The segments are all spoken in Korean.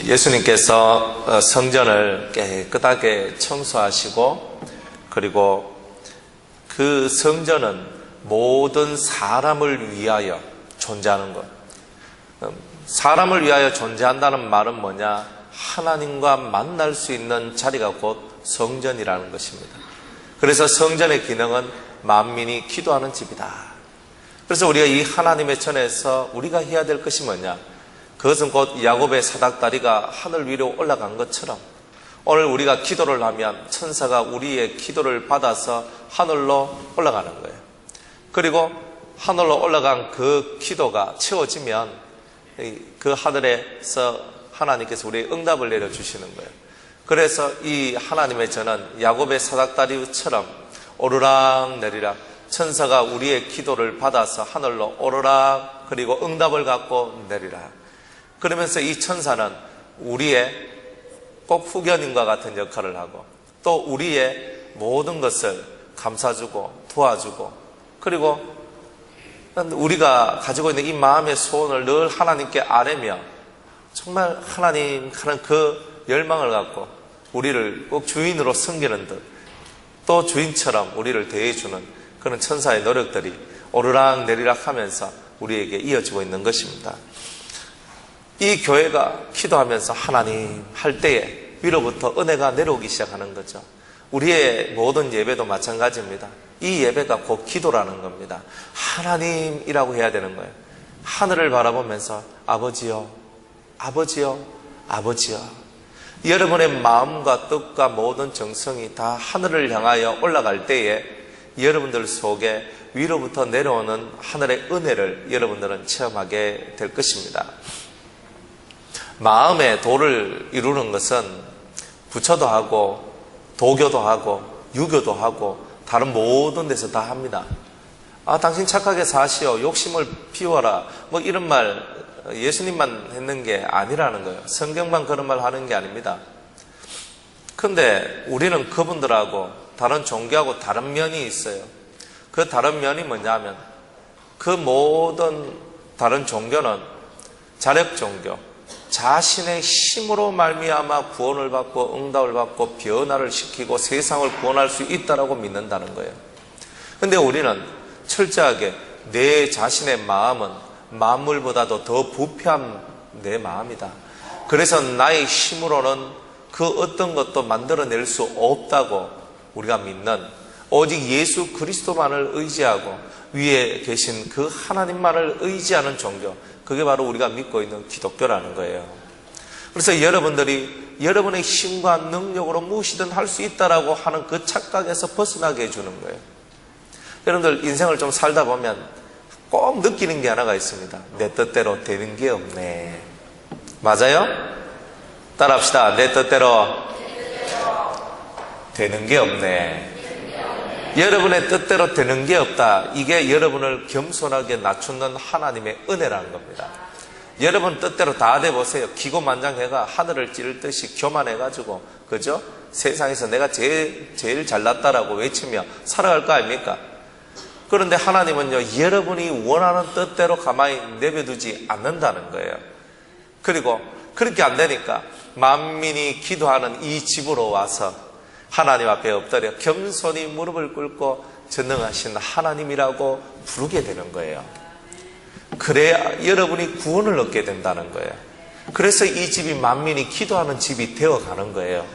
예수님께서 성전을 깨끗하게 청소하시고, 그리고 그 성전은 모든 사람을 위하여 존재하는 것. 사람을 위하여 존재한다는 말은 뭐냐? 하나님과 만날 수 있는 자리가 곧 성전이라는 것입니다. 그래서 성전의 기능은 만민이 기도하는 집이다. 그래서 우리가 이 하나님의 전에서 우리가 해야 될 것이 뭐냐? 그것은 곧 야곱의 사닥다리가 하늘 위로 올라간 것처럼 오늘 우리가 기도를 하면 천사가 우리의 기도를 받아서 하늘로 올라가는 거예요. 그리고 하늘로 올라간 그 기도가 채워지면 그 하늘에서 하나님께서 우리의 응답을 내려주시는 거예요. 그래서 이 하나님의 전은 야곱의 사닥다리처럼 오르락 내리락 천사가 우리의 기도를 받아서 하늘로 오르락 그리고 응답을 갖고 내리락. 그러면서 이 천사는 우리의 꼭 후견인과 같은 역할을 하고 또 우리의 모든 것을 감싸주고 도와주고 그리고 우리가 가지고 있는 이 마음의 소원을 늘 하나님께 아뢰며 정말 하나님 하는 그 열망을 갖고 우리를 꼭 주인으로 섬기는 듯 또 주인처럼 우리를 대해주는 그런 천사의 노력들이 오르락 내리락 하면서 우리에게 이어지고 있는 것입니다. 이 교회가 기도하면서 하나님 할 때에 위로부터 은혜가 내려오기 시작하는 거죠. 우리의 모든 예배도 마찬가지입니다. 이 예배가 곧 기도라는 겁니다. 하나님이라고 해야 되는 거예요. 하늘을 바라보면서 아버지요, 아버지요, 아버지요. 여러분의 마음과 뜻과 모든 정성이 다 하늘을 향하여 올라갈 때에 여러분들 속에 위로부터 내려오는 하늘의 은혜를 여러분들은 체험하게 될 것입니다. 마음의 도를 이루는 것은 부처도 하고 도교도 하고 유교도 하고 다른 모든 데서 다 합니다. 당신 착하게 사시오, 욕심을 피워라, 뭐 이런 말 예수님만 했는 게 아니라는 거예요. 성경만 그런 말 하는 게 아닙니다. 근데 우리는 그분들하고 다른 종교하고 다른 면이 있어요. 그 다른 면이 뭐냐면 그 모든 다른 종교는 자력 종교, 자신의 힘으로 말미암아 구원을 받고 응답을 받고 변화를 시키고 세상을 구원할 수 있다라고 믿는다는 거예요. 근데 우리는 철저하게 내 자신의 마음은 만물보다도 더 부패한 내 마음이다. 그래서 나의 힘으로는 그 어떤 것도 만들어낼 수 없다고 우리가 믿는 오직 예수 그리스도만을 의지하고 위에 계신 그 하나님만을 의지하는 종교, 그게 바로 우리가 믿고 있는 기독교라는 거예요. 그래서 여러분들이 여러분의 힘과 능력으로 무엇이든 할 수 있다라고 하는 그 착각에서 벗어나게 해주는 거예요. 여러분들 인생을 좀 살다 보면 꼭 느끼는 게 하나가 있습니다. 내 뜻대로 되는 게 없네. 맞아요? 따라합시다. 내 뜻대로 되는 게 없네. 여러분의 뜻대로 되는 게 없다. 이게 여러분을 겸손하게 낮추는 하나님의 은혜라는 겁니다. 여러분 뜻대로 다 돼보세요. 기고만장해가 하늘을 찌를 듯이 교만해가지고, 그죠? 세상에서 내가 제일 잘났다라고 외치며 살아갈 거 아닙니까? 그런데 하나님은요, 여러분이 원하는 뜻대로 가만히 내버려두지 않는다는 거예요. 그리고 그렇게 안 되니까 만민이 기도하는 이 집으로 와서 하나님 앞에 엎드려 겸손히 무릎을 꿇고 전능하신 하나님이라고 부르게 되는 거예요. 그래야 여러분이 구원을 얻게 된다는 거예요. 그래서 이 집이 만민이 기도하는 집이 되어가는 거예요.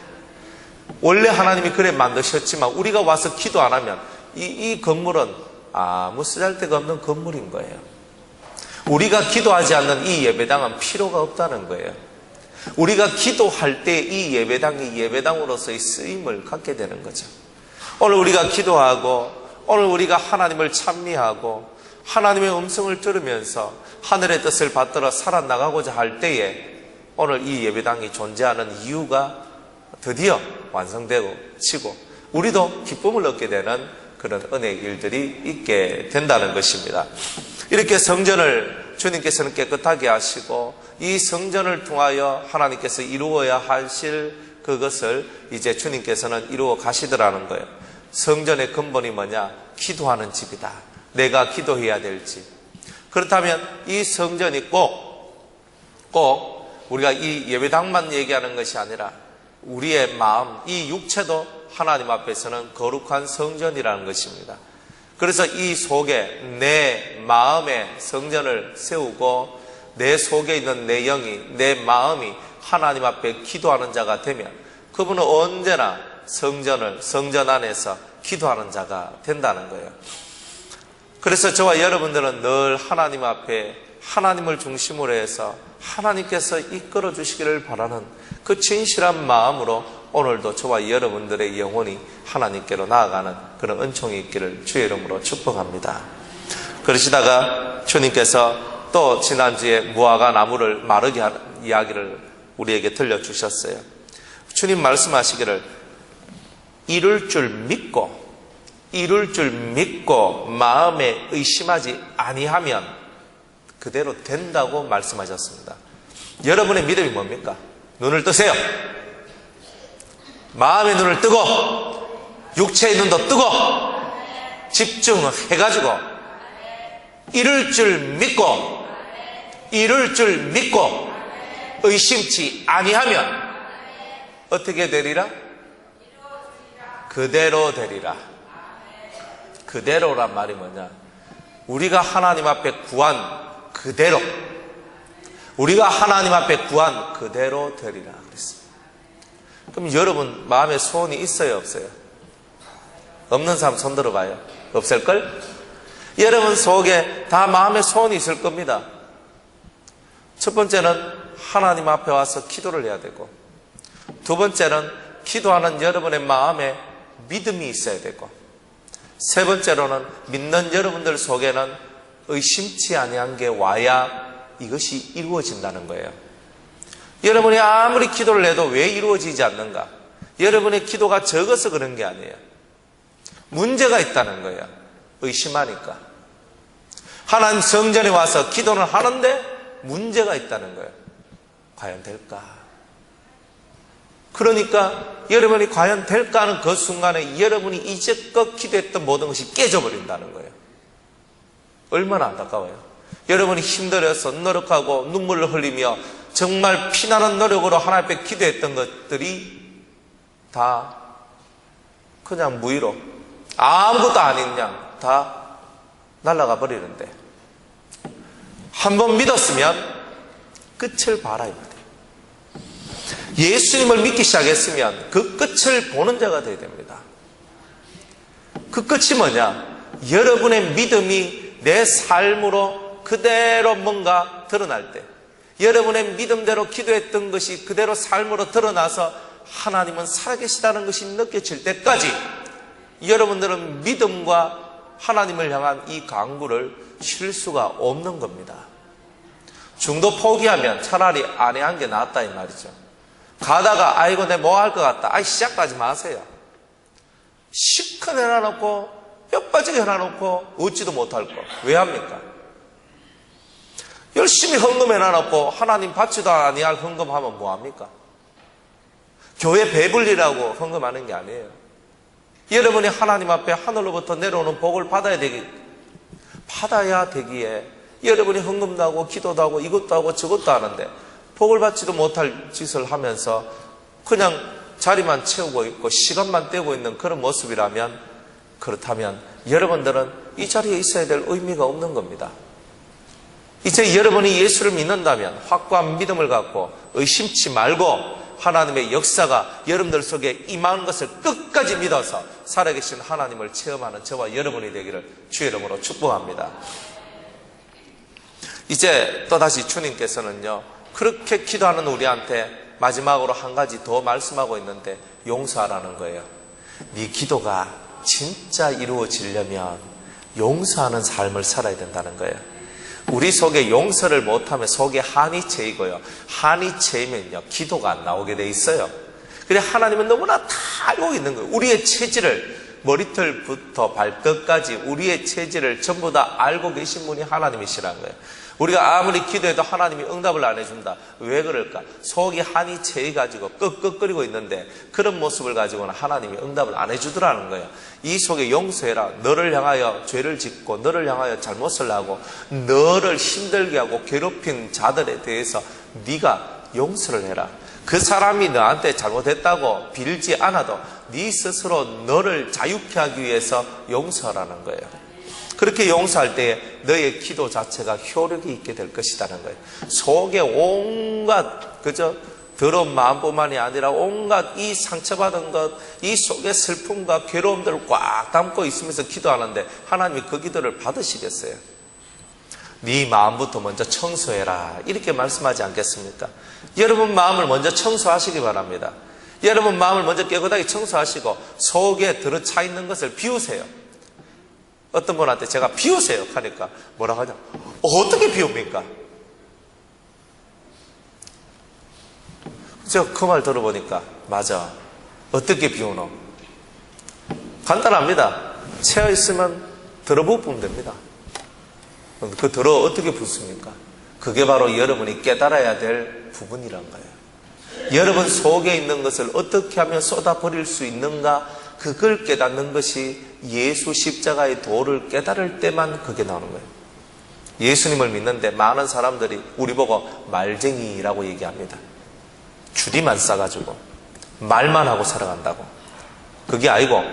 원래 하나님이 그래 만드셨지만 우리가 와서 기도 안 하면 이 건물은 아무 쓰잘데가 없는 건물인 거예요. 우리가 기도하지 않는 이 예배당은 필요가 없다는 거예요. 우리가 기도할 때 이 예배당이 예배당으로서의 쓰임을 갖게 되는 거죠. 오늘 우리가 기도하고 오늘 우리가 하나님을 찬미하고 하나님의 음성을 들으면서 하늘의 뜻을 받들어 살아나가고자 할 때에 오늘 이 예배당이 존재하는 이유가 드디어 완성되고 치고 우리도 기쁨을 얻게 되는 그런 은혜의 일들이 있게 된다는 것입니다. 이렇게 성전을 주님께서는 깨끗하게 하시고 이 성전을 통하여 하나님께서 이루어야 하실 그것을 이제 주님께서는 이루어 가시더라는 거예요. 성전의 근본이 뭐냐? 기도하는 집이다. 내가 기도해야 될 집. 그렇다면 이 성전이 꼭 우리가 이 예배당만 얘기하는 것이 아니라 우리의 마음, 이 육체도 하나님 앞에서는 거룩한 성전이라는 것입니다. 그래서 이 속에 내 마음의 성전을 세우고 내 속에 있는 내 영이, 내 마음이 하나님 앞에 기도하는 자가 되면 그분은 언제나 성전 안에서 기도하는 자가 된다는 거예요. 그래서 저와 여러분들은 늘 하나님 앞에 하나님을 중심으로 해서 하나님께서 이끌어 주시기를 바라는 그 진실한 마음으로 오늘도 저와 여러분들의 영혼이 하나님께로 나아가는 그런 은총이 있기를 주의 이름으로 축복합니다. 그러시다가 주님께서 또 지난주에 무화과 나무를 마르게 하는 이야기를 우리에게 들려주셨어요. 주님 말씀하시기를 이룰 줄 믿고 마음에 의심하지 아니하면 그대로 된다고 말씀하셨습니다. 여러분의 믿음이 뭡니까? 눈을 뜨세요. 마음의 눈을 뜨고 육체의 눈도 뜨고 집중해가지고 이룰 줄 믿고 의심치 아니하면 어떻게 되리라? 그대로 되리라. 그대로란 말이 뭐냐? 우리가 하나님 앞에 구한 그대로, 우리가 하나님 앞에 구한 그대로 되리라 그랬습니다. 그럼 여러분 마음에 소원이 있어요, 없어요? 없는 사람 손 들어봐요. 없을걸? 여러분 속에 다 마음에 소원이 있을 겁니다. 첫 번째는 하나님 앞에 와서 기도를 해야 되고, 두 번째는 기도하는 여러분의 마음에 믿음이 있어야 되고, 세 번째로는 믿는 여러분들 속에는 의심치 아니한 게 와야 이것이 이루어진다는 거예요. 여러분이 아무리 기도를 해도 왜 이루어지지 않는가? 여러분의 기도가 적어서 그런 게 아니에요. 문제가 있다는 거예요. 의심하니까. 하나님 성전에 와서 기도는 하는데 문제가 있다는 거예요. 과연 될까? 그러니까 여러분이 과연 될까 하는 그 순간에 여러분이 이제껏 기도했던 모든 것이 깨져버린다는 거예요. 얼마나 안타까워요. 여러분이 힘들어서 노력하고 눈물을 흘리며 정말 피나는 노력으로 하나님 앞에 기도했던 것들이 다 그냥 무의로 아무것도 아닌 양 다 날아가 버리는데, 한번 믿었으면 끝을 봐라 이 말이에요. 예수님을 믿기 시작했으면 그 끝을 보는 자가 되어야 됩니다. 그 끝이 뭐냐? 여러분의 믿음이 내 삶으로 그대로 뭔가 드러날 때, 여러분의 믿음대로 기도했던 것이 그대로 삶으로 드러나서 하나님은 살아계시다는 것이 느껴질 때까지 여러분들은 믿음과 하나님을 향한 이 강구를 쉴 수가 없는 겁니다. 중도 포기하면 차라리 안 한 게 낫다 이 말이죠. 가다가 아이고 내 뭐 할 것 같다. 시작하지 마세요. 시큰 해놔놓고 뼈 빠지게 해놔놓고 얻지도 못할 거 왜 합니까? 열심히 헌금해놔놓고 하나님 받지도 아니할 헌금하면 뭐합니까? 교회 배불리라고 헌금하는 게 아니에요. 여러분이 하나님 앞에 하늘로부터 내려오는 복을 받아야 되기에 여러분이 헌금도 하고 기도도 하고 이것도 하고 저것도 하는데 복을 받지도 못할 짓을 하면서 그냥 자리만 채우고 있고 시간만 떼고 있는 그런 모습이라면, 그렇다면 여러분들은 이 자리에 있어야 될 의미가 없는 겁니다. 이제 여러분이 예수를 믿는다면 확고한 믿음을 갖고 의심치 말고 하나님의 역사가 여러분들 속에 임하는 것을 끝까지 믿어서 살아계신 하나님을 체험하는 저와 여러분이 되기를 주의 이름으로 축복합니다. 이제 또다시 주님께서는요, 그렇게 기도하는 우리한테 마지막으로 한 가지 더 말씀하고 있는데 용서하라는 거예요. 네 기도가 진짜 이루어지려면 용서하는 삶을 살아야 된다는 거예요. 우리 속에 용서를 못하면 속에 한이 채이고요. 한이 채이면요, 기도가 안 나오게 돼 있어요. 그래 하나님은 너무나 다 알고 있는 거예요. 우리의 체질을 머리털부터 발끝까지 우리의 체질을 전부 다 알고 계신 분이 하나님이시라는 거예요. 우리가 아무리 기도해도 하나님이 응답을 안 해준다. 왜 그럴까? 속이 한이 채이가지고 끄끄거리고 있는데 그런 모습을 가지고는 하나님이 응답을 안 해주더라는 거예요. 이 속에 용서해라. 너를 향하여 죄를 짓고 너를 향하여 잘못을 하고 너를 힘들게 하고 괴롭힌 자들에 대해서 네가 용서를 해라. 그 사람이 너한테 잘못했다고 빌지 않아도 네 스스로 너를 자유케 하기 위해서 용서하라는 거예요. 그렇게 용서할 때 너의 기도 자체가 효력이 있게 될 것이라는 거예요. 속에 온갖 더러운 마음뿐만이 아니라 온갖 이 상처받은 것, 이 속에 슬픔과 괴로움들을 꽉 담고 있으면서 기도하는데 하나님이 그 기도를 받으시겠어요? 네 마음부터 먼저 청소해라, 이렇게 말씀하지 않겠습니까? 여러분 마음을 먼저 청소하시기 바랍니다. 여러분 마음을 먼저 깨끗하게 청소하시고 속에 들어차 있는 것을 비우세요. 어떤 분한테 제가 비우세요 하니까 뭐라고 하냐? 어떻게 비웁니까? 제가 그 말 들어보니까 맞아. 어떻게 비우노? 간단합니다. 채어 있으면 들어부으면 됩니다. 그 들어 어떻게 붓습니까? 그게 바로 여러분이 깨달아야 될 부분이란 거예요. 여러분 속에 있는 것을 어떻게 하면 쏟아버릴 수 있는가, 그걸 깨닫는 것이 예수 십자가의 도를 깨달을 때만 그게 나오는 거예요. 예수님을 믿는데 많은 사람들이 우리 보고 말쟁이라고 얘기합니다. 줄이만 싸가지고 말만 하고 살아간다고. 그게 아니고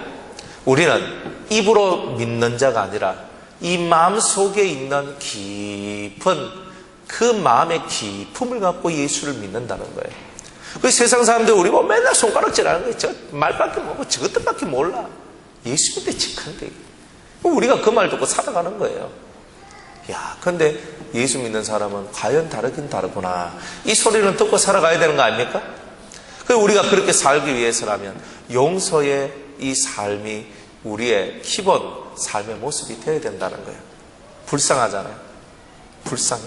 우리는 입으로 믿는 자가 아니라 이 마음 속에 있는 깊은 그 마음의 깊음을 갖고 예수를 믿는다는 거예요. 그 세상 사람들 우리 보면 맨날 손가락질하는 거예요. 저 말밖에 모르고 저것들밖에 몰라. 예수 믿대 직한데 우리가 그 말 듣고 살아가는 거예요. 야, 근데 예수 믿는 사람은 과연 다르긴 다르구나. 이 소리는 듣고 살아가야 되는 거 아닙니까? 그 우리가 그렇게 살기 위해서라면 용서의 이 삶이 우리의 기본 삶의 모습이 되어야 된다는 거예요. 불쌍하잖아요. 불쌍해.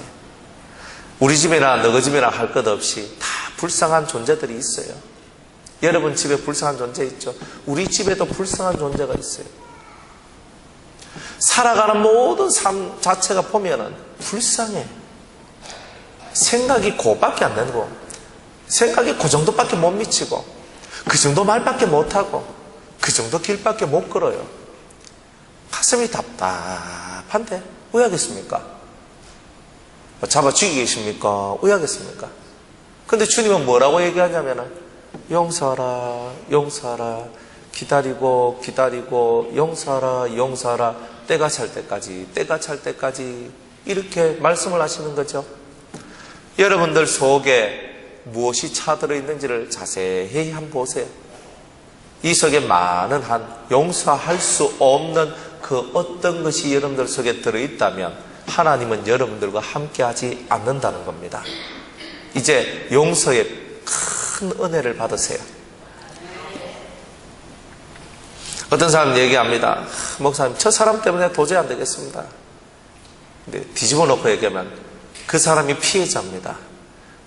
우리 집이나 너희 집이나 할 것 없이 다 불쌍한 존재들이 있어요. 여러분 집에 불쌍한 존재 있죠? 우리 집에도 불쌍한 존재가 있어요. 살아가는 모든 삶 자체가 보면은 불쌍해. 생각이 그밖에 안 되고, 생각이 그 정도밖에 못 미치고, 그 정도 말밖에 못하고, 그 정도 길밖에 못 걸어요. 가슴이 답답한데 왜 하겠습니까? 잡아 죽이겠습니까? 왜 하겠습니까? 근데 주님은 뭐라고 얘기하냐면은 용서하라, 용서하라, 기다리고 기다리고 용서하라, 용서하라, 때가 찰 때까지, 때가 찰 때까지, 이렇게 말씀을 하시는 거죠. 여러분들 속에 무엇이 차들어 있는지를 자세히 한번 보세요. 이 속에 많은 한 용서할 수 없는 그 어떤 것이 여러분들 속에 들어있다면 하나님은 여러분들과 함께 하지 않는다는 겁니다. 이제 용서의 큰 은혜를 받으세요. 어떤 사람 얘기합니다. 목사님, 저 사람 때문에 도저히 안 되겠습니다. 근데 뒤집어 놓고 얘기하면 그 사람이 피해자입니다.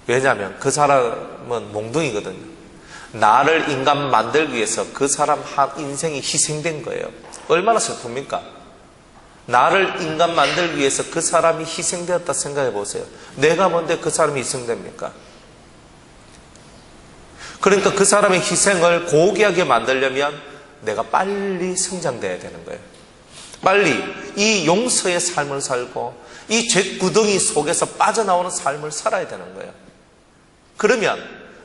왜냐하면 그 사람은 몽둥이거든요. 나를 인간 만들기 위해서 그 사람 한 인생이 희생된 거예요. 얼마나 슬픕니까? 나를 인간 만들기 위해서 그 사람이 희생되었다 생각해 보세요. 내가 뭔데 그 사람이 희생됩니까? 그러니까 그 사람의 희생을 고귀하게 만들려면 내가 빨리 성장돼야 되는 거예요. 빨리 이 용서의 삶을 살고 이 죄구덩이 속에서 빠져나오는 삶을 살아야 되는 거예요. 그러면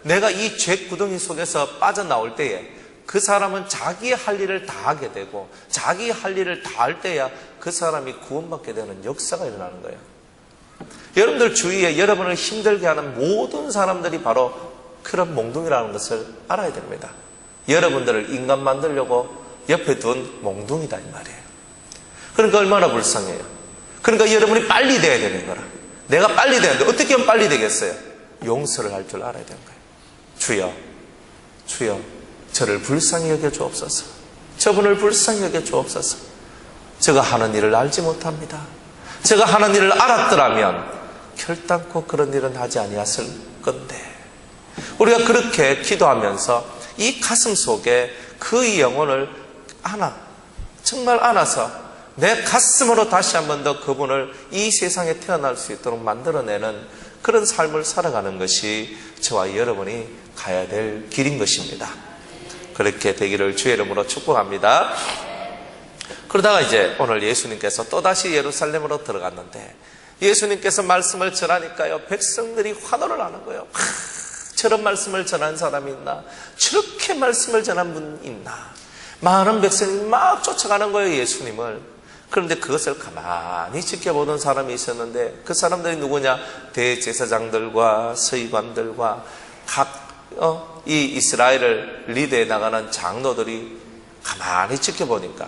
내가 이 죄구덩이 속에서 빠져나올 때에 그 사람은 자기의 할 일을 다 하게 되고 자기 할 일을 다 할 때야 그 사람이 구원받게 되는 역사가 일어나는 거예요. 여러분들 주위에 여러분을 힘들게 하는 모든 사람들이 바로 그런 몽둥이라는 것을 알아야 됩니다. 여러분들을 인간 만들려고 옆에 둔 몽둥이다 이 말이에요. 그러니까 얼마나 불쌍해요. 그러니까 여러분이 빨리 돼야 되는 거라. 내가 빨리 되는데 어떻게 하면 빨리 되겠어요? 용서를 할 줄 알아야 되는 거예요. 주여, 주여, 저를 불쌍히 여겨 주옵소서. 저분을 불쌍히 여겨 주옵소서. 제가 하는 일을 알지 못합니다. 제가 하는 일을 알았더라면 결단코 그런 일은 하지 아니했을 건데. 우리가 그렇게 기도하면서 이 가슴 속에 그의 영혼을 정말 안아서 내 가슴으로 다시 한 번 더 그분을 이 세상에 태어날 수 있도록 만들어내는 그런 삶을 살아가는 것이 저와 여러분이 가야 될 길인 것입니다. 그렇게 되기를 주의 이름으로 축복합니다. 그러다가 이제 오늘 예수님께서 또다시 예루살렘으로 들어갔는데 예수님께서 말씀을 전하니까요, 백성들이 환호를 하는 거예요. 저런 말씀을 전한 사람이 있나? 저렇게 말씀을 전한 분이 있나? 많은 백성이 막 쫓아가는 거예요, 예수님을. 그런데 그것을 가만히 지켜보던 사람이 있었는데, 그 사람들이 누구냐? 대제사장들과 서기관들과 이 이스라엘을 리드해 나가는 장로들이 가만히 지켜보니까,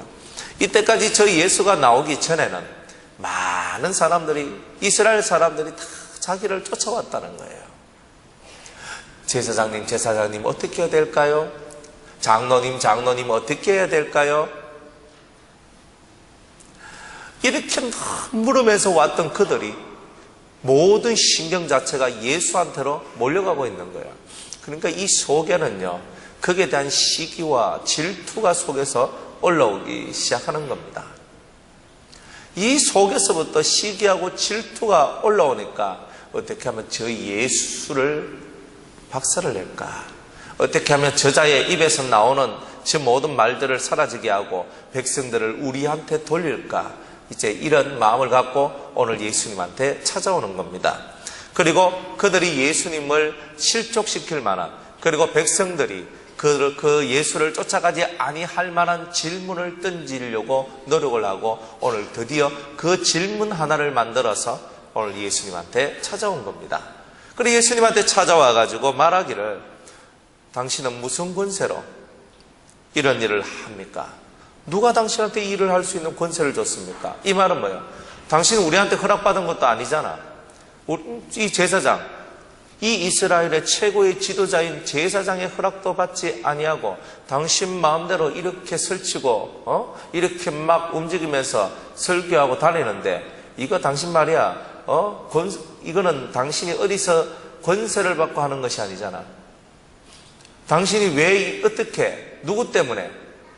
이때까지 저 예수가 나오기 전에는 많은 사람들이, 이스라엘 사람들이 다 자기를 쫓아왔다는 거예요. 제사장님 어떻게 해야 될까요? 장로님 어떻게 해야 될까요? 이렇게 물으면서 왔던 그들이 모든 신경 자체가 예수한테로 몰려가고 있는 거예요. 그러니까 이 속에는요, 거기에 대한 시기와 질투가 속에서 올라오기 시작하는 겁니다. 이 속에서부터 시기하고 질투가 올라오니까 어떻게 하면 저 예수를 박살을 낼까? 어떻게 하면 저자의 입에서 나오는 저 모든 말들을 사라지게 하고 백성들을 우리한테 돌릴까? 이제 이런 마음을 갖고 오늘 예수님한테 찾아오는 겁니다. 그리고 그들이 예수님을 실족시킬 만한, 그리고 백성들이 그 예수를 쫓아가지 아니할 만한 질문을 던지려고 노력을 하고 오늘 드디어 그 질문 하나를 만들어서 오늘 예수님한테 찾아온 겁니다. 그리고 예수님한테 찾아와가지고 말하기를, 당신은 무슨 권세로 이런 일을 합니까? 누가 당신한테 일을 할 수 있는 권세를 줬습니까? 이 말은 뭐예요? 당신은 우리한테 허락받은 것도 아니잖아. 이 제사장, 이 이스라엘의 최고의 지도자인 제사장의 허락도 받지 아니하고 당신 마음대로 이렇게 설치고 이렇게 막 움직이면서 설교하고 다니는데, 이거 당신 말이야, 이거는 당신이 어디서 권세를 받고 하는 것이 아니잖아. 당신이 왜, 어떻게, 누구 때문에,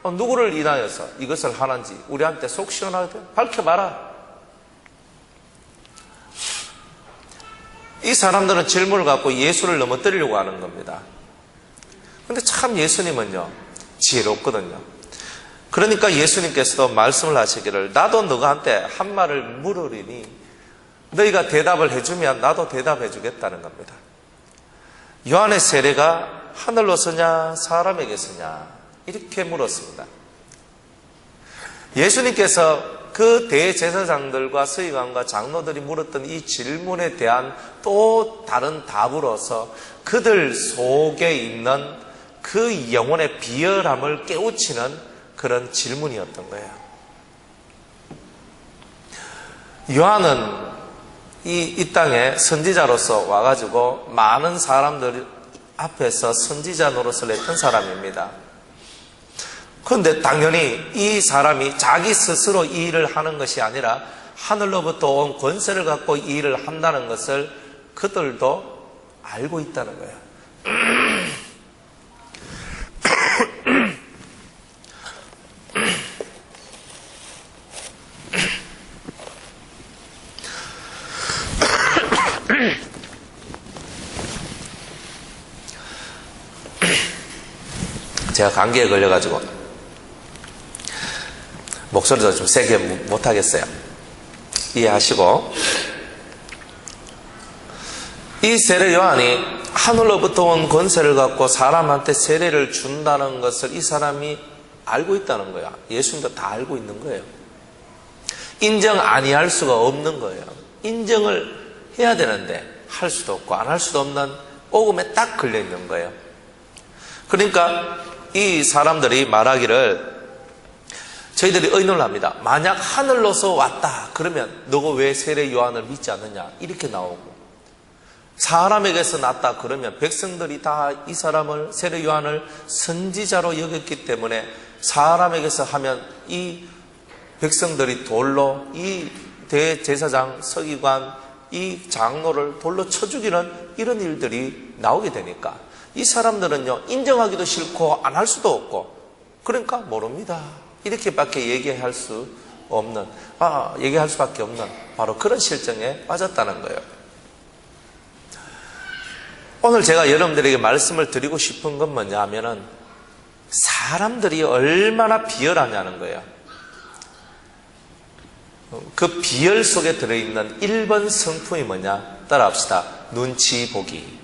누구를 인하여서 이것을 하는지 우리한테 속 시원하게 밝혀봐라. 이 사람들은 질문을 갖고 예수를 넘어뜨리려고 하는 겁니다. 그런데 참 예수님은요, 지혜롭거든요. 그러니까 예수님께서도 말씀을 하시기를, 나도 너한테 한 말을 물으리니 너희가 대답을 해주면 나도 대답해 주겠다는 겁니다. 요한의 세례가 하늘로서냐 사람에게서냐 이렇게 물었습니다. 예수님께서 그 대제사장들과 서기관과 장로들이 물었던 이 질문에 대한 또 다른 답으로서 그들 속에 있는 그 영혼의 비열함을 깨우치는 그런 질문이었던 거예요. 요한은 이 땅에 선지자로서 와가지고 많은 사람들 앞에서 선지자 노릇을 했던 사람입니다. 그런데 당연히 이 사람이 자기 스스로 이 일을 하는 것이 아니라 하늘로부터 온 권세를 갖고 이 일을 한다는 것을 그들도 알고 있다는 거예요. 제가 감기에 걸려가지고 목소리도 좀 세게 못하겠어요. 이해하시고, 이 세례 요한이 하늘로부터 온 권세를 갖고 사람한테 세례를 준다는 것을 이 사람이 알고 있다는 거야. 예수님도 다 알고 있는 거예요. 인정 아니할 수가 없는 거예요. 인정을 해야 되는데 할 수도 없고 안 할 수도 없는 오금에 딱 걸려 있는 거예요. 그러니까 이 사람들이 말하기를, 저희들이 의논을 합니다. 만약 하늘로서 왔다 그러면 너가 왜 세례 요한을 믿지 않느냐 이렇게 나오고, 사람에게서 났다 그러면 백성들이 다 이 사람을, 세례 요한을 선지자로 여겼기 때문에 사람에게서 하면 이 백성들이 돌로 이 대제사장, 서기관, 이 장로를 돌로 쳐 죽이는 이런 일들이 나오게 되니까 이 사람들은요, 인정하기도 싫고 안 할 수도 없고, 그러니까 모릅니다 이렇게밖에 얘기할 수 없는, 얘기할 수밖에 없는 바로 그런 실정에 빠졌다는 거예요. 오늘 제가 여러분들에게 말씀을 드리고 싶은 건 뭐냐 하면은, 사람들이 얼마나 비열하냐는 거예요. 그 비열 속에 들어있는 1번 성품이 뭐냐? 따라합시다. 눈치 보기.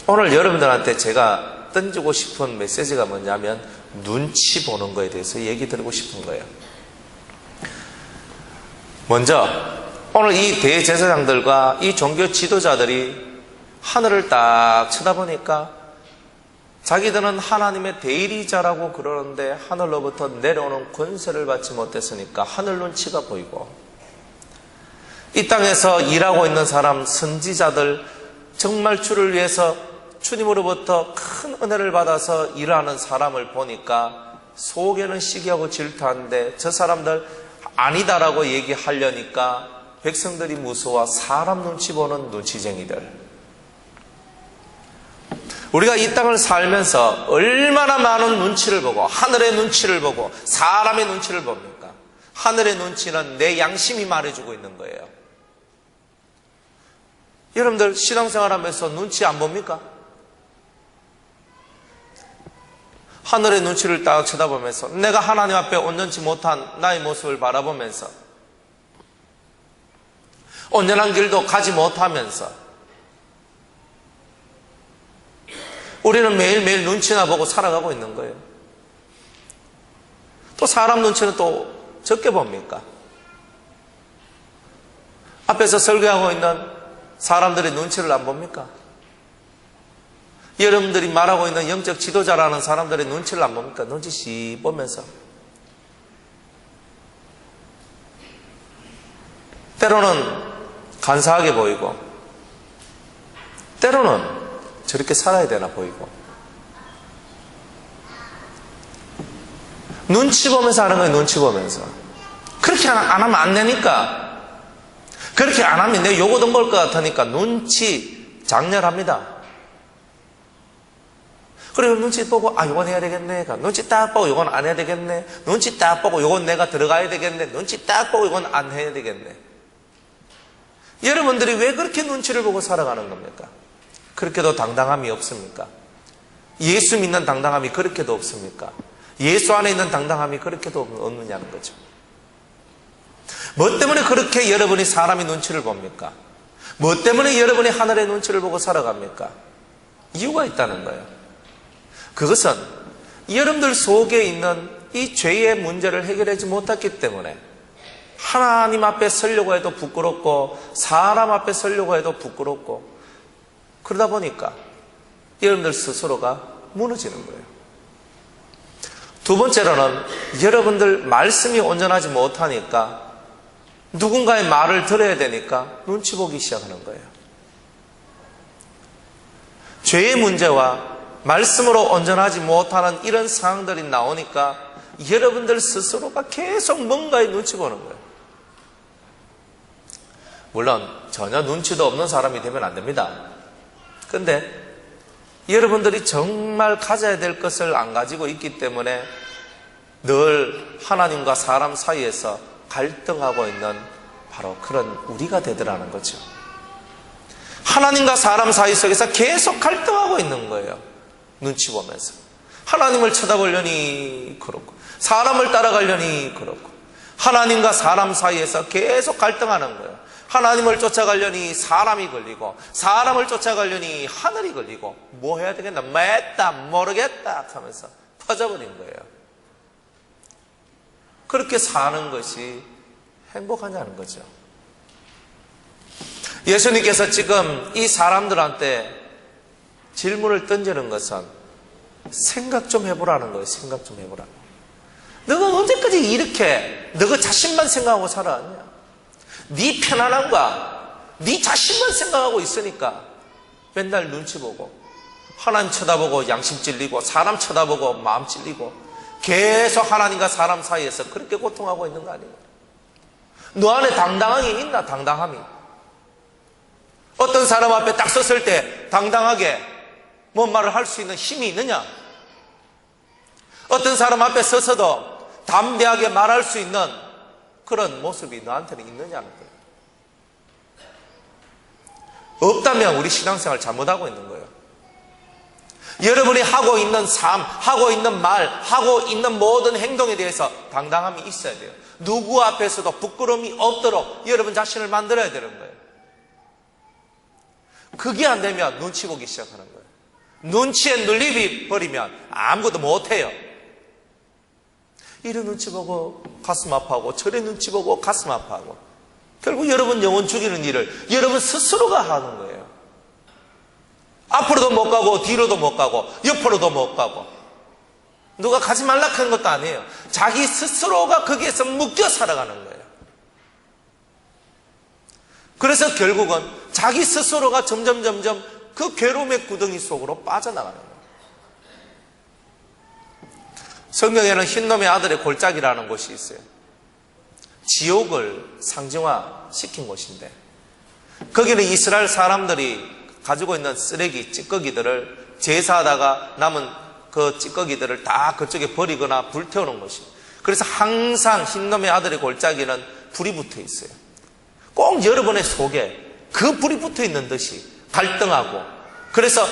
오늘 여러분들한테 제가 던지고 싶은 메시지가 뭐냐면 눈치 보는 거에 대해서 얘기 드리고 싶은 거예요. 먼저 오늘 이 대제사장들과 이 종교 지도자들이 하늘을 딱 쳐다보니까 자기들은 하나님의 대리자라고 그러는데 하늘로부터 내려오는 권세를 받지 못했으니까 하늘 눈치가 보이고, 이 땅에서 일하고 있는 사람, 선지자들, 정말 주를 위해서 주님으로부터 큰 은혜를 받아서 일하는 사람을 보니까 속에는 시기하고 질투하는데 저 사람들 아니다라고 얘기하려니까 백성들이 무서워 사람 눈치 보는 눈치쟁이들. 우리가 이 땅을 살면서 얼마나 많은 눈치를 보고 하늘의 눈치를 보고 사람의 눈치를 봅니까? 하늘의 눈치는 내 양심이 말해주고 있는 거예요. 여러분들 신앙생활하면서 눈치 안 봅니까? 하늘의 눈치를 딱 쳐다보면서 내가 하나님 앞에 온전치 못한 나의 모습을 바라보면서 온전한 길도 가지 못하면서 우리는 매일매일 눈치나 보고 살아가고 있는 거예요. 또 사람 눈치는 또 적게 봅니까? 앞에서 설교하고 있는 사람들의 눈치를 안 봅니까? 여러분들이 말하고 있는 영적 지도자라는 사람들의 눈치를 안 봅니까? 눈치 보면서 때로는 간사하게 보이고 때로는 저렇게 살아야 되나 보이고, 눈치 보면서 하는 거예요. 눈치 보면서. 그렇게 안 하면 안 되니까, 그렇게 안 하면 내 요거 돈 벌 것 같으니까 눈치 장렬합니다. 그리고 눈치 보고 이건 해야 되겠네, 눈치 딱 보고 이건 안 해야 되겠네, 눈치 딱 보고 이건 내가 들어가야 되겠네, 눈치 딱 보고 이건 안 해야 되겠네. 여러분들이 왜 그렇게 눈치를 보고 살아가는 겁니까? 그렇게도 당당함이 없습니까? 예수 믿는 당당함이 그렇게도 없습니까? 예수 안에 있는 당당함이 그렇게도 없느냐는 거죠. 뭐 때문에 그렇게 여러분이 사람의 눈치를 봅니까? 뭐 때문에 여러분이 하늘의 눈치를 보고 살아갑니까? 이유가 있다는 거예요. 그것은 여러분들 속에 있는 이 죄의 문제를 해결하지 못했기 때문에 하나님 앞에 서려고 해도 부끄럽고 사람 앞에 서려고 해도 부끄럽고, 그러다 보니까 여러분들 스스로가 무너지는 거예요. 두 번째로는 여러분들 말씀이 온전하지 못하니까 누군가의 말을 들어야 되니까 눈치 보기 시작하는 거예요. 죄의 문제와 말씀으로 온전하지 못하는 이런 상황들이 나오니까 여러분들 스스로가 계속 뭔가에 눈치 보는 거예요. 물론 전혀 눈치도 없는 사람이 되면 안 됩니다. 근데 여러분들이 정말 가져야 될 것을 안 가지고 있기 때문에 늘 하나님과 사람 사이에서 갈등하고 있는 바로 그런 우리가 되더라는 거죠. 하나님과 사람 사이 속에서 계속 갈등하고 있는 거예요. 눈치 보면서 하나님을 쳐다보려니 그렇고 사람을 따라가려니 그렇고, 하나님과 사람 사이에서 계속 갈등하는 거예요. 하나님을 쫓아가려니 사람이 걸리고 사람을 쫓아가려니 하늘이 걸리고 뭐 해야 되겠나 맵다 모르겠다 하면서 퍼져버린 거예요. 그렇게 사는 것이 행복하냐는 거죠. 예수님께서 지금 이 사람들한테 질문을 던지는 것은 생각 좀 해보라는 거예요. 생각 좀 해보라는 거예요. 너가 언제까지 이렇게 너가 자신만 생각하고 살아왔냐? 네 편안함과 네 자신만 생각하고 있으니까 맨날 눈치 보고 하나님 쳐다보고 양심 찔리고 사람 쳐다보고 마음 찔리고 계속 하나님과 사람 사이에서 그렇게 고통하고 있는 거 아니에요? 너 안에 당당함이 있나? 당당함이. 어떤 사람 앞에 딱 섰을 때 당당하게 뭔 말을 할 수 있는 힘이 있느냐? 어떤 사람 앞에 서서도 담대하게 말할 수 있는 그런 모습이 너한테는 있느냐는 거예요. 없다면 우리 신앙생활 잘못하고 있는 거예요. 여러분이 하고 있는 삶, 하고 있는 말, 하고 있는 모든 행동에 대해서 당당함이 있어야 돼요. 누구 앞에서도 부끄러움이 없도록 여러분 자신을 만들어야 되는 거예요. 그게 안 되면 눈치 보기 시작하는 거예요. 눈치에 눌리비 버리면 아무것도 못해요. 이런 눈치 보고 가슴 아파하고 저런 눈치 보고 가슴 아파하고 결국 여러분 영혼 죽이는 일을 여러분 스스로가 하는 거예요. 앞으로도 못 가고 뒤로도 못 가고 옆으로도 못 가고 누가 가지 말라 하는 것도 아니에요. 자기 스스로가 거기에서 묶여 살아가는 거예요. 그래서 결국은 자기 스스로가 점점 그 괴로움의 구덩이 속으로 빠져나가는 거예요. 성경에는 흰놈의 아들의 골짜기라는 곳이 있어요. 지옥을 상징화시킨 곳인데 거기는 이스라엘 사람들이 가지고 있는 쓰레기, 찌꺼기들을 제사하다가 남은 그 찌꺼기들을 다 그쪽에 버리거나 불태우는 곳이에요. 그래서 항상 흰놈의 아들의 골짜기는 불이 붙어 있어요. 꼭 여러분의 속에 그 불이 붙어 있는 듯이 갈등하고 그래서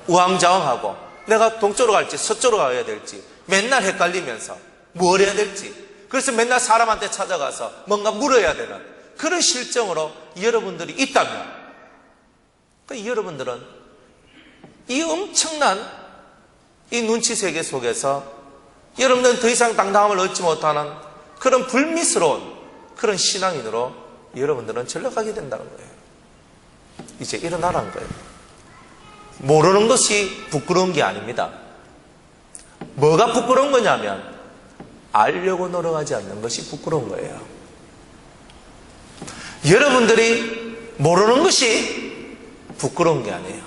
우왕좌왕하고 내가 동쪽으로 갈지 서쪽으로 가야 될지 맨날 헷갈리면서 뭘 해야 될지 그래서 맨날 사람한테 찾아가서 뭔가 물어야 되는 그런 실정으로 여러분들이 있다면 그러니까 여러분들은 이 엄청난 이 눈치 세계 속에서 여러분들은 더 이상 당당함을 얻지 못하는 그런 불미스러운 그런 신앙인으로 여러분들은 전락하게 된다는 거예요. 이제 일어나라는 거예요. 모르는 것이 부끄러운 게 아닙니다. 뭐가 부끄러운 거냐면 알려고 노력하지 않는 것이 부끄러운 거예요. 여러분들이 모르는 것이 부끄러운 게 아니에요.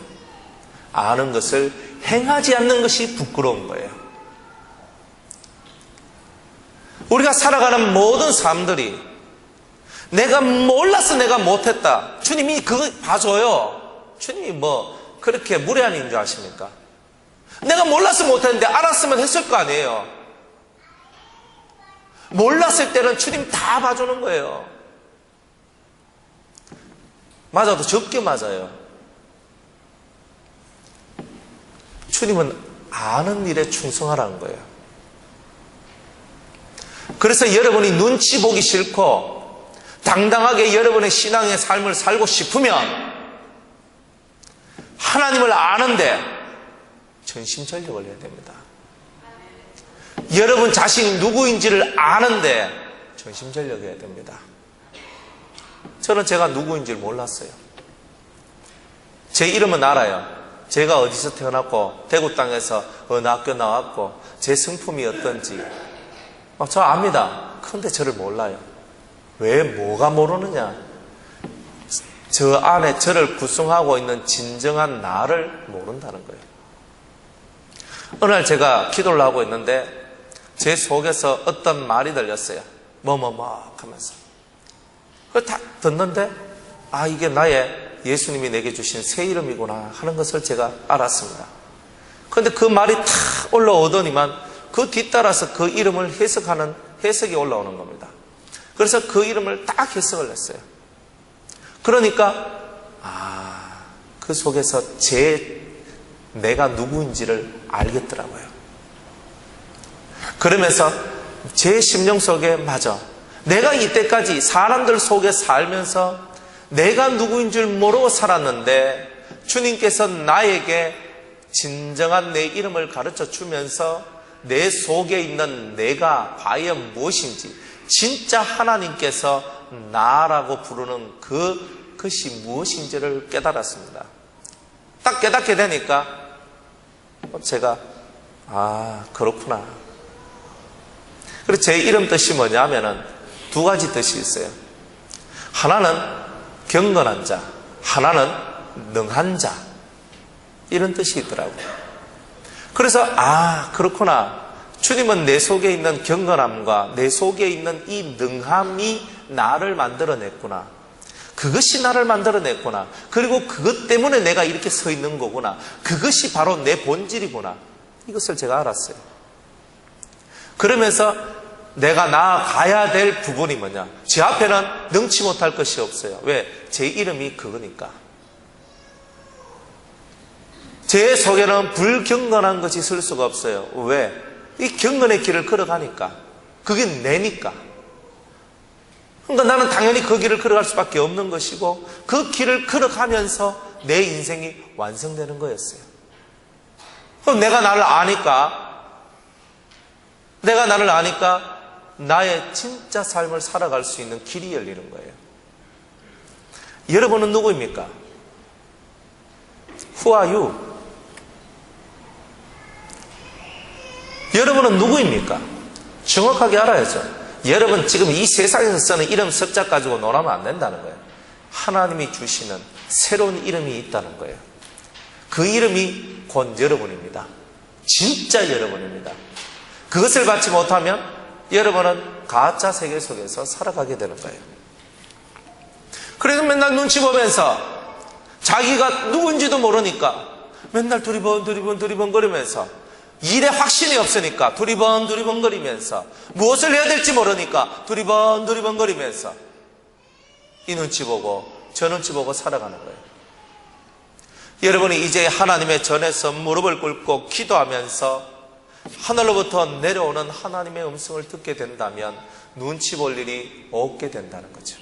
아는 것을 행하지 않는 것이 부끄러운 거예요. 우리가 살아가는 모든 삶들이 내가 몰라서 내가 못했다. 주님이 그거 봐줘요. 주님이 뭐 그렇게 무례한 줄 아십니까? 내가 몰라서 못했는데 알았으면 했을 거 아니에요. 몰랐을 때는 주님 다 봐주는 거예요. 맞아도 적게 맞아요. 주님은 아는 일에 충성하라는 거예요. 그래서 여러분이 눈치 보기 싫고 당당하게 여러분의 신앙의 삶을 살고 싶으면 하나님을 아는데 전심전력을 해야 됩니다. 여러분 자신이 누구인지를 아는데 전심전력해야 됩니다. 저는 제가 누구인지를 몰랐어요. 제 이름은 알아요. 제가 어디서 태어났고 대구 땅에서 어느 학교 나왔고 제 성품이 어떤지 저 압니다. 그런데 저를 몰라요. 왜 뭐가 모르느냐? 저 안에 저를 구성하고 있는 진정한 나를 모른다는 거예요. 어느 날 제가 기도를 하고 있는데 제 속에서 어떤 말이 들렸어요. 뭐뭐뭐 하면서 그걸 딱 듣는데 아 이게 나의 예수님이 내게 주신 새 이름이구나 하는 것을 제가 알았습니다. 그런데 그 말이 탁 올라오더니만 그 뒤따라서 그 이름을 해석하는 해석이 올라오는 겁니다. 그래서 그 이름을 딱 해석을 했어요. 그러니까 그 속에서 내가 누구인지를 알겠더라고요. 그러면서 제 심령 속에 맞아. 내가 이때까지 사람들 속에 살면서 내가 누구인 줄 모르고 살았는데 주님께서 나에게 진정한 내 이름을 가르쳐 주면서 내 속에 있는 내가 과연 무엇인지 진짜 하나님께서 나라고 부르는 그것이 무엇인지를 깨달았습니다. 딱 깨닫게 되니까 제가 그렇구나. 그리고 제 이름 뜻이 뭐냐면은 두 가지 뜻이 있어요. 하나는 경건한 자, 하나는 능한 자 이런 뜻이 있더라고요. 그래서 그렇구나. 주님은 내 속에 있는 경건함과 내 속에 있는 이 능함이 나를 만들어냈구나. 그것이 나를 만들어냈구나. 그리고 그것 때문에 내가 이렇게 서 있는 거구나. 그것이 바로 내 본질이구나. 이것을 제가 알았어요. 그러면서 내가 나아가야 될 부분이 뭐냐. 제 앞에는 능치 못할 것이 없어요. 왜? 제 이름이 그거니까. 제 속에는 불경건한 것이 있을 수가 없어요. 왜? 이 경건의 길을 걸어가니까. 그게 내니까. 그러니까 나는 당연히 그 길을 걸어갈 수밖에 없는 것이고, 그 길을 걸어가면서 내 인생이 완성되는 거였어요. 그럼 내가 나를 아니까 나의 진짜 삶을 살아갈 수 있는 길이 열리는 거예요. 여러분은 누구입니까? Who are you? 여러분은 누구입니까? 정확하게 알아야죠. 여러분 지금 이 세상에서 쓰는 이름 석자 가지고 놀아면 안 된다는 거예요. 하나님이 주시는 새로운 이름이 있다는 거예요. 그 이름이 곧 여러분입니다. 진짜 여러분입니다. 그것을 받지 못하면 여러분은 가짜 세계 속에서 살아가게 되는 거예요. 그래서 맨날 눈치 보면서 자기가 누군지도 모르니까 맨날 두리번거리면서 일에 확신이 없으니까 두리번거리면서 무엇을 해야 될지 모르니까 두리번거리면서 이 눈치 보고 저 눈치 보고 살아가는 거예요. 여러분이 이제 하나님의 전에서 무릎을 꿇고 기도하면서 하늘로부터 내려오는 하나님의 음성을 듣게 된다면 눈치 볼 일이 없게 된다는 거죠.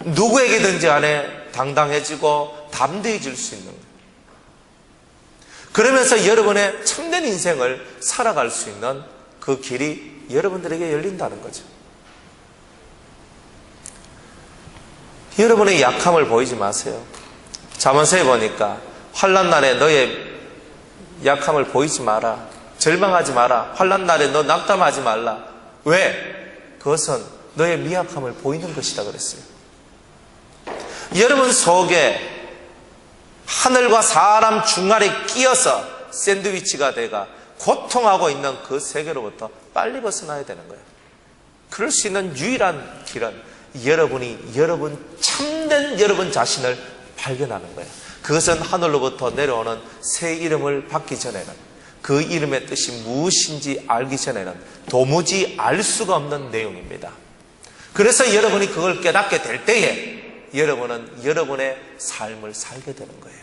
누구에게든지 안에 당당해지고 담대해질 수 있는 거예요. 그러면서 여러분의 참된 인생을 살아갈 수 있는 그 길이 여러분들에게 열린다는 거죠. 여러분의 약함을 보이지 마세요. 잠언서에 보니까 환난 날에 너의 약함을 보이지 마라. 절망하지 마라. 환난 날에 너 낙담하지 말라. 왜? 그것은 너의 미약함을 보이는 것이다 그랬어요. 여러분 속에 하늘과 사람 중간에 끼어서 샌드위치가 돼가 고통하고 있는 그 세계로부터 빨리 벗어나야 되는 거예요. 그럴 수 있는 유일한 길은 여러분이 참된 여러분 자신을 발견하는 거예요. 그것은 하늘로부터 내려오는 새 이름을 받기 전에는, 그 이름의 뜻이 무엇인지 알기 전에는 도무지 알 수가 없는 내용입니다. 그래서 여러분이 그걸 깨닫게 될 때에 여러분은 여러분의 삶을 살게 되는 거예요.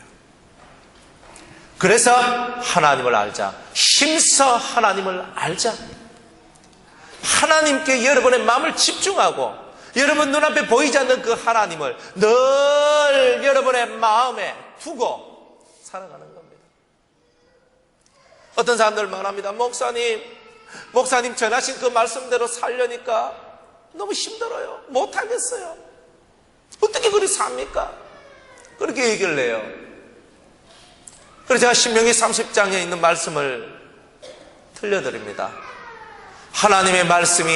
그래서 하나님을 알자. 힘써 하나님을 알자. 하나님께 여러분의 마음을 집중하고 여러분 눈앞에 보이지 않는 그 하나님을 늘 여러분의 마음에 두고 살아가는 겁니다. 어떤 사람들 말합니다. 목사님 전하신 그 말씀대로 살려니까 너무 힘들어요. 못하겠어요. 어떻게 그리 삽니까? 그렇게 얘기를 해요. 그래서 제가 신명기 30장에 있는 말씀을 들려드립니다. 하나님의 말씀이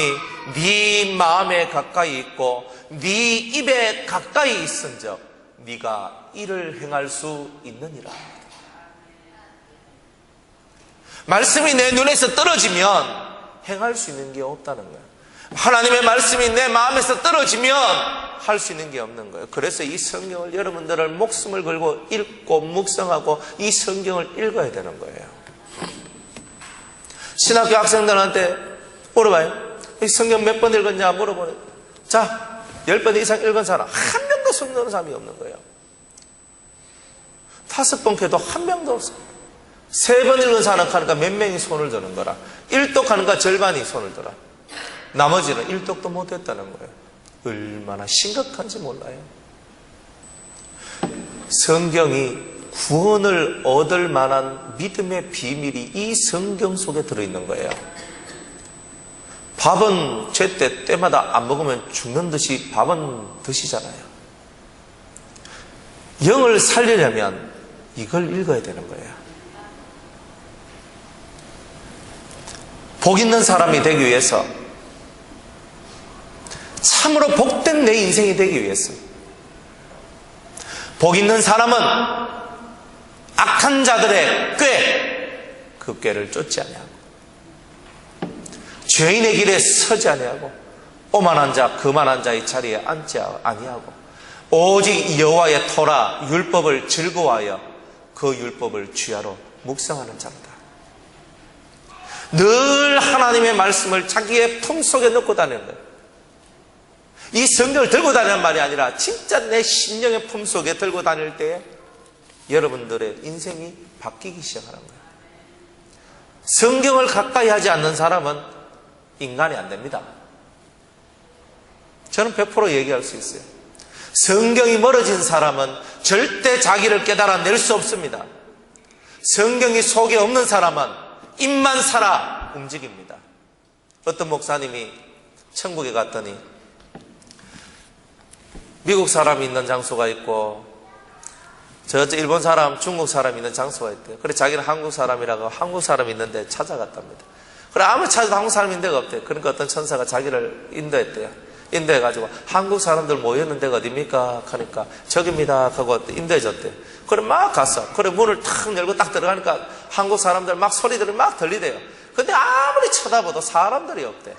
네 마음에 가까이 있고 네 입에 가까이 있은즉 네가 이를 행할 수 있느니라. 말씀이 내 눈에서 떨어지면 행할 수 있는 게 없다는 거예요. 하나님의 말씀이 내 마음에서 떨어지면 할 수 있는 게 없는 거예요. 그래서 이 성경을 여러분들을 목숨을 걸고 읽고 묵상하고 이 성경을 읽어야 되는 거예요. 신학교 학생들한테 물어봐요. 이 성경 몇 번 읽었냐 물어보니, 자, 10번 이상 읽은 사람 한 명도 손 드는 사람이 없는 거예요. 5번 해도 한 명도 없어요. 3번 읽은 사람 하니까 몇 명이 손을 드는 거라. 1독 하니까 절반이 손을 들어. 나머지는 1독도 못했다는 거예요. 얼마나 심각한지 몰라요. 성경이 구원을 얻을 만한 믿음의 비밀이 이 성경 속에 들어있는 거예요. 밥은 제때 때마다 안 먹으면 죽는 듯이 밥은 드시잖아요. 영을 살리려면 이걸 읽어야 되는 거예요. 복 있는 사람이 되기 위해서, 참으로 복된 내 인생이 되기 위해서, 복 있는 사람은 악한 자들의 그 꾀를 쫓지 아니하고 죄인의 길에 서지 아니하고 오만한 자 그만한 자의 자리에 앉지 아니하고 오직 여호와의 토라 율법을 즐거워하여 그 율법을 주야로 묵상하는 자입니다. 늘 하나님의 말씀을 자기의 품속에 넣고 다니는 거예요. 이 성경을 들고 다니는 말이 아니라 진짜 내 심령의 품속에 들고 다닐 때에 여러분들의 인생이 바뀌기 시작하는 거예요. 성경을 가까이 하지 않는 사람은 인간이 안 됩니다. 저는 100% 얘기할 수 있어요. 성경이 멀어진 사람은 절대 자기를 깨달아낼 수 없습니다. 성경이 속에 없는 사람은 입만 살아 움직입니다. 어떤 목사님이 천국에 갔더니 미국 사람이 있는 장소가 있고 저쪽 일본 사람, 중국 사람이 있는 장소가 있대요. 그래 자기는 한국 사람이라고 한국 사람이 있는데 찾아갔답니다. 그래 아무리 찾아도 한국 사람인 데가 없대요. 그러니까 어떤 천사가 자기를 인도했대요. 인도해가지고 한국 사람들 모였는 데가 어딥니까? 하니까 저깁니다 하고 인도해줬대요. 그래 막 갔어. 그래 문을 탁 열고 딱 들어가니까 한국 사람들 막 소리들이 막 들리대요. 근데 아무리 쳐다봐도 사람들이 없대.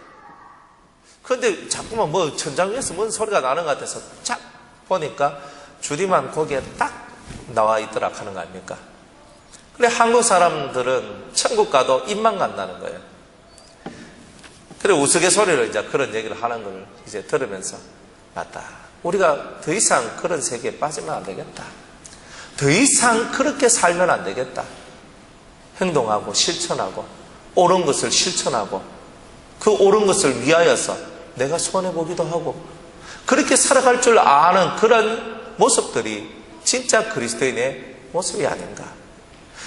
근데 자꾸만 뭐 천장 위에서 뭔 소리가 나는 것 같아서 쫙 보니까 주디만 거기에 딱 나와 있더라 하는 거 아닙니까? 그래 한국 사람들은 천국 가도 입만 간다는 거예요. 그래 우스갯소리로 이제 그런 얘기를 하는 걸 이제 들으면서 맞다. 우리가 더 이상 그런 세계에 빠지면 안 되겠다. 더 이상 그렇게 살면 안 되겠다. 행동하고 실천하고 옳은 것을 실천하고 그 옳은 것을 위하여서 내가 손해보기도 하고 그렇게 살아갈 줄 아는 그런 모습들이 진짜 그리스도인의 모습이 아닌가.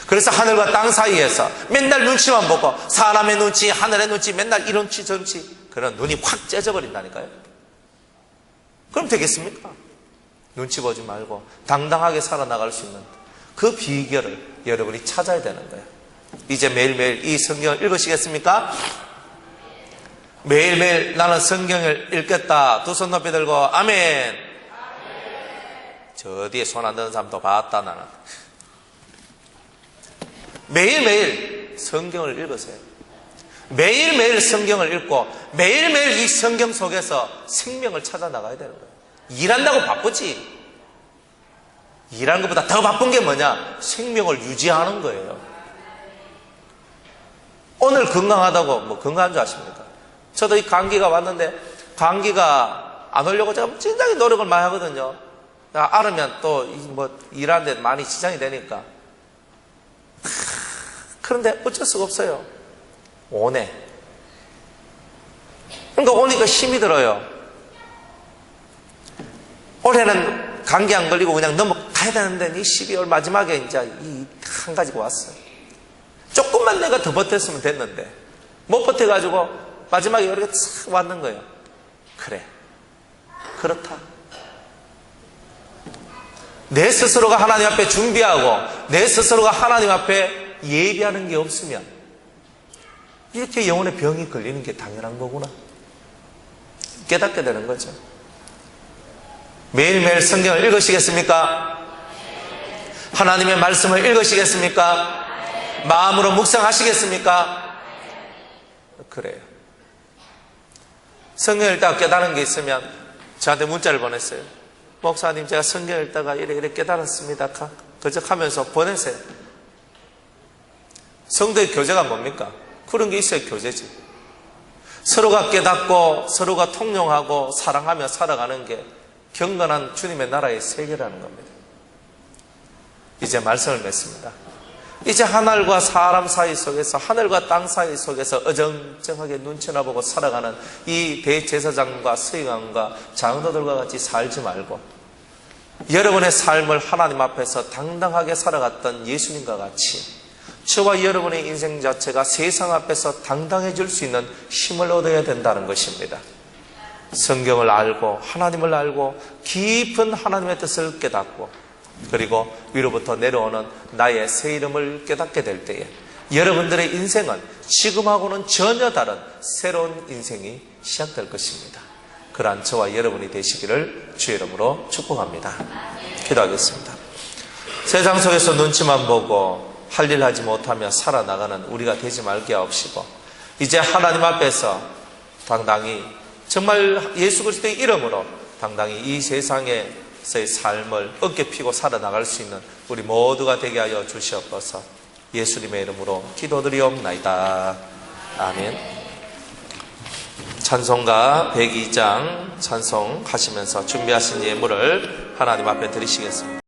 그래서 하늘과 땅 사이에서 맨날 눈치만 보고 사람의 눈치, 하늘의 눈치, 맨날 이 눈치 저 눈치 그런 눈이 확 째져버린다니까요. 그럼 되겠습니까? 눈치 보지 말고 당당하게 살아나갈 수 있는 그 비결을 여러분이 찾아야 되는 거예요. 이제 매일매일 이 성경을 읽으시겠습니까? 매일매일 나는 성경을 읽겠다. 두 손 높이 들고 아멘. 저 뒤에 손 안 드는 사람도 봤다 나는. 매일매일 성경을 읽으세요. 매일매일 성경을 읽고 매일매일 이 성경 속에서 생명을 찾아 나가야 되는 거예요. 일한다고 바쁘지. 일하는 것보다 더 바쁜 게 뭐냐? 생명을 유지하는 거예요. 오늘 건강하다고 뭐 건강한 줄 아십니까? 저도 이 감기가 왔는데 감기가 안 오려고 제가 진작에 노력을 많이 하거든요. 앓으면 또 뭐 일하는데 많이 지장이 되니까. 그런데 어쩔 수가 없어요. 오네. 그러니까 오니까 힘이 들어요. 올해는 감기 안 걸리고 그냥 넘어가야 되는데 이 12월 마지막에 이제 이 한 가지가 왔어요. 조금만 내가 더 버텼으면 됐는데 못 버텨가지고 마지막에 이렇게 싹 왔는 거예요. 그래. 그렇다. 내 스스로가 하나님 앞에 준비하고 내 스스로가 하나님 앞에 예비하는 게 없으면 이렇게 영혼의 병이 걸리는 게 당연한 거구나. 깨닫게 되는 거죠. 매일매일 성경을 읽으시겠습니까? 하나님의 말씀을 읽으시겠습니까? 마음으로 묵상하시겠습니까? 그래요. 성경 읽다가 깨달은 게 있으면 저한테 문자를 보냈어요. 목사님 제가 성경 읽다가 이래 깨달았습니다. 그저 하면서 보내세요. 성도의 교제가 뭡니까? 그런 게 있어야 교제지. 서로가 깨닫고 서로가 통용하고 사랑하며 살아가는 게 경건한 주님의 나라의 세계라는 겁니다. 이제 말씀을 맺습니다. 이제 하늘과 사람 사이 속에서 하늘과 땅 사이 속에서 어정쩡하게 눈치나 보고 살아가는 이 대제사장과 서기관과 장로들과 같이 살지 말고 여러분의 삶을 하나님 앞에서 당당하게 살아갔던 예수님과 같이 저와 여러분의 인생 자체가 세상 앞에서 당당해질 수 있는 힘을 얻어야 된다는 것입니다. 성경을 알고 하나님을 알고 깊은 하나님의 뜻을 깨닫고 그리고 위로부터 내려오는 나의 새 이름을 깨닫게 될 때에 여러분들의 인생은 지금하고는 전혀 다른 새로운 인생이 시작될 것입니다. 그러한 저와 여러분이 되시기를 주의 이름으로 축복합니다. 기도하겠습니다. 세상 속에서 눈치만 보고 할 일 하지 못하며 살아나가는 우리가 되지 말게 하옵시고 이제 하나님 앞에서 당당히 정말 예수 그리스도의 이름으로 당당히 이 세상에서의 삶을 어깨 피고 살아나갈 수 있는 우리 모두가 되게 하여 주시옵소서. 예수님의 이름으로 기도드리옵나이다. 아멘. 찬송가 102장 찬송하시면서 준비하신 예물을 하나님 앞에 드리시겠습니다.